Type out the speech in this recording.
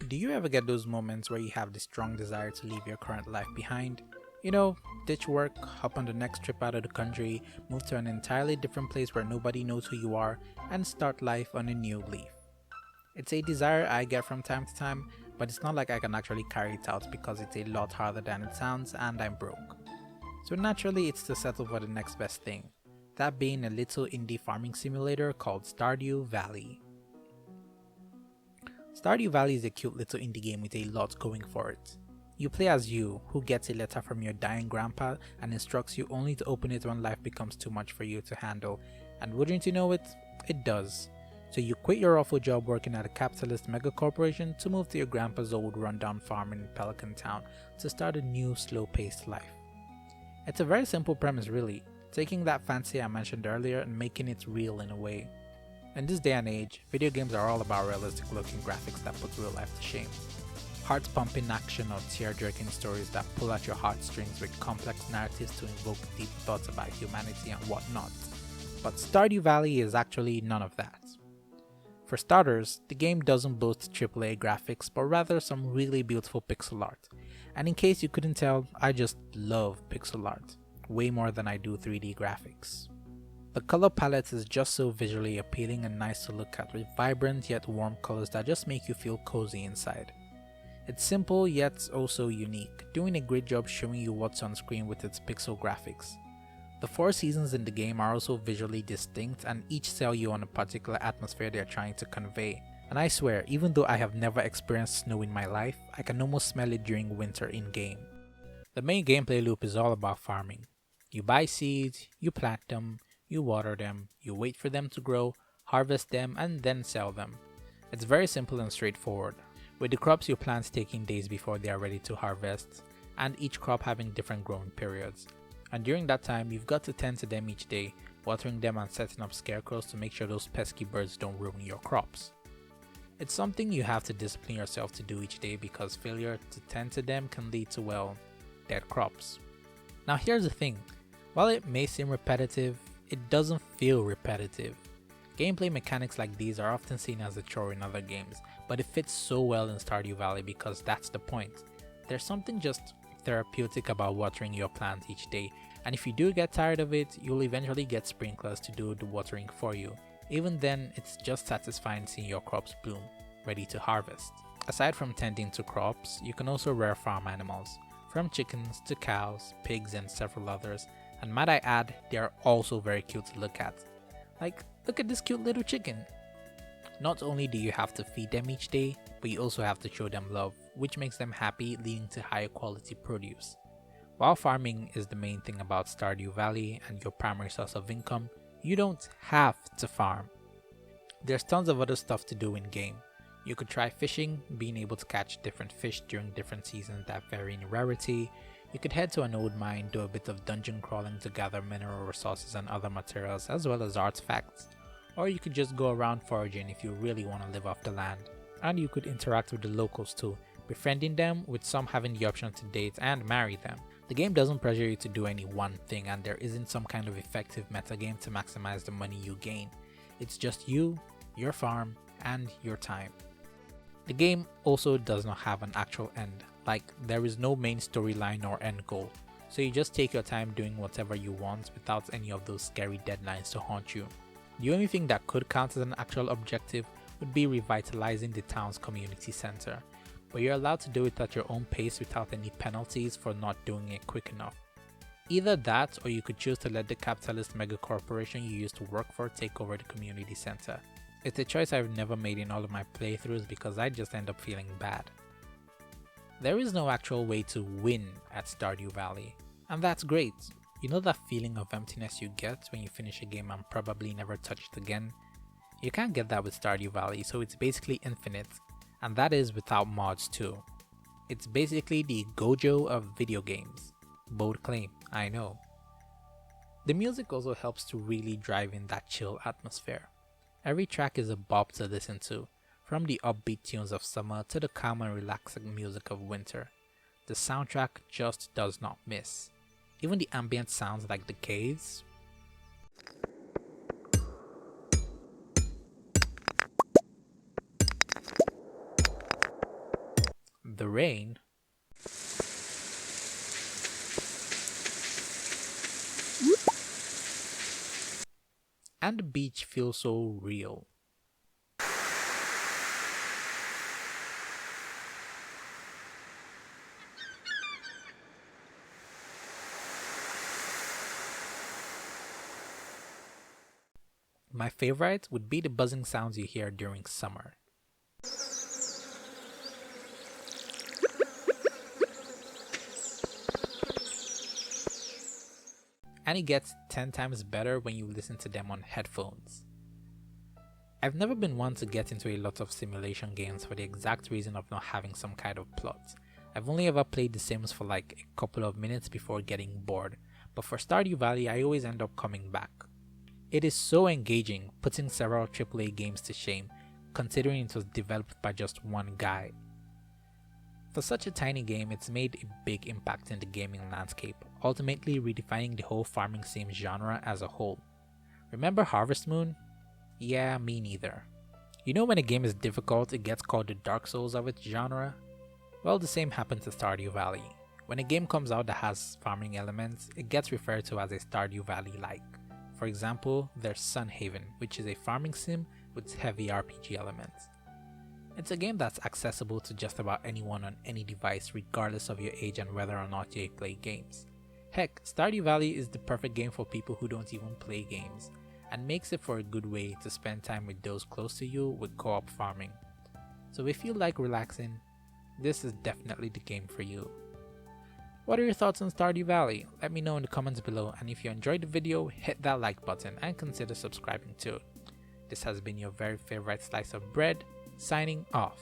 Do you ever get those moments where you have the strong desire to leave your current life behind? You know, ditch work, hop on the next trip out of the country, move to an entirely different place where nobody knows who you are, and start life on a new leaf. It's a desire I get from time to time, but it's not like I can actually carry it out because it's a lot harder than it sounds and I'm broke. So naturally, it's to settle for the next best thing, that being a little indie farming simulator called Stardew Valley. Stardew Valley is a cute little indie game with a lot going for it. You play as you, who gets a letter from your dying grandpa and instructs you only to open it when life becomes too much for you to handle, and wouldn't you know it, it does. So you quit your awful job working at a capitalist mega corporation to move to your grandpa's old rundown farm in Pelican Town to start a new slow-paced life. It's a very simple premise really, taking that fancy I mentioned earlier and making it real in a way. In this day and age, video games are all about realistic looking graphics that put real life to shame. Heart-pumping action or tear-jerking stories that pull at your heartstrings with complex narratives to invoke deep thoughts about humanity and whatnot. But Stardew Valley is actually none of that. For starters, the game doesn't boast AAA graphics but rather some really beautiful pixel art. And in case you couldn't tell, I just love pixel art, way more than I do 3D graphics. The color palette is just so visually appealing and nice to look at with vibrant yet warm colors that just make you feel cozy inside. It's simple yet also unique, doing a great job showing you what's on screen with its pixel graphics. The 4 seasons in the game are also visually distinct and each sell you on a particular atmosphere they're trying to convey. And I swear, even though I have never experienced snow in my life, I can almost smell it during winter in-game. The main gameplay loop is all about farming. You buy seeds, you plant them, you water them, you wait for them to grow, harvest them, and then sell them. It's very simple and straightforward, with the crops you plant taking days before they are ready to harvest, and each crop having different growing periods. And during that time, you've got to tend to them each day, watering them and setting up scarecrows to make sure those pesky birds don't ruin your crops. It's something you have to discipline yourself to do each day because failure to tend to them can lead to, well, dead crops. Now here's the thing, while it may seem repetitive, it doesn't feel repetitive. Gameplay mechanics like these are often seen as a chore in other games, but it fits so well in Stardew Valley because that's the point. There's something just therapeutic about watering your plant each day, and if you do get tired of it, you'll eventually get sprinklers to do the watering for you. Even then, it's just satisfying seeing your crops bloom, ready to harvest. Aside from tending to crops, you can also rear farm animals, from chickens to cows, pigs, and several others, and might I add, they are also very cute to look at. Like, look at this cute little chicken. Not only do you have to feed them each day, but you also have to show them love, which makes them happy, leading to higher quality produce. While farming is the main thing about Stardew Valley and your primary source of income, you don't have to farm. There's tons of other stuff to do in game. You could try fishing, being able to catch different fish during different seasons that vary in rarity. You could head to an old mine, do a bit of dungeon crawling to gather mineral resources and other materials as well as artifacts. Or you could just go around foraging if you really want to live off the land. And you could interact with the locals too, befriending them, with some having the option to date and marry them. The game doesn't pressure you to do any one thing and there isn't some kind of effective metagame to maximize the money you gain. It's just you, your farm, and your time. The game also does not have an actual end, like there is no main storyline or end goal, so you just take your time doing whatever you want without any of those scary deadlines to haunt you. The only thing that could count as an actual objective would be revitalizing the town's community center, but you're allowed to do it at your own pace without any penalties for not doing it quick enough. Either that, or you could choose to let the capitalist mega corporation you used to work for take over the community center. It's a choice I've never made in all of my playthroughs because I just end up feeling bad. There is no actual way to win at Stardew Valley, and that's great. You know that feeling of emptiness you get when you finish a game and probably never touch it again? You can't get that with Stardew Valley, so it's basically infinite, and that is without mods too. It's basically the Gojo of video games. Bold claim, I know. The music also helps to really drive in that chill atmosphere. Every track is a bop to listen to, from the upbeat tunes of summer to the calm and relaxing music of winter. The soundtrack just does not miss. Even the ambient sounds like the caves the rain, and the beach feel so real. My favorite would be the buzzing sounds you hear during summer. And it gets 10 times better when you listen to them on headphones. I've never been one to get into a lot of simulation games for the exact reason of not having some kind of plot. I've only ever played The Sims for like a couple of minutes before getting bored, but for Stardew Valley I always end up coming back. It is so engaging, putting several AAA games to shame, considering it was developed by just one guy. For such a tiny game, it's made a big impact in the gaming landscape, ultimately redefining the whole farming sim genre as a whole. Remember Harvest Moon? Yeah, me neither. You know when a game is difficult, it gets called the Dark Souls of its genre? Well, the same happened to Stardew Valley. When a game comes out that has farming elements, it gets referred to as a Stardew Valley-like. For example, there's Sunhaven, which is a farming sim with heavy RPG elements. It's a game that's accessible to just about anyone on any device regardless of your age and whether or not you play games. Heck, Stardew Valley is the perfect game for people who don't even play games, and makes it for a good way to spend time with those close to you with co-op farming. So if you like relaxing, this is definitely the game for you. What are your thoughts on Stardew Valley? Let me know in the comments below, and if you enjoyed the video, hit that like button and consider subscribing too. This has been your very favorite slice of bread, signing off.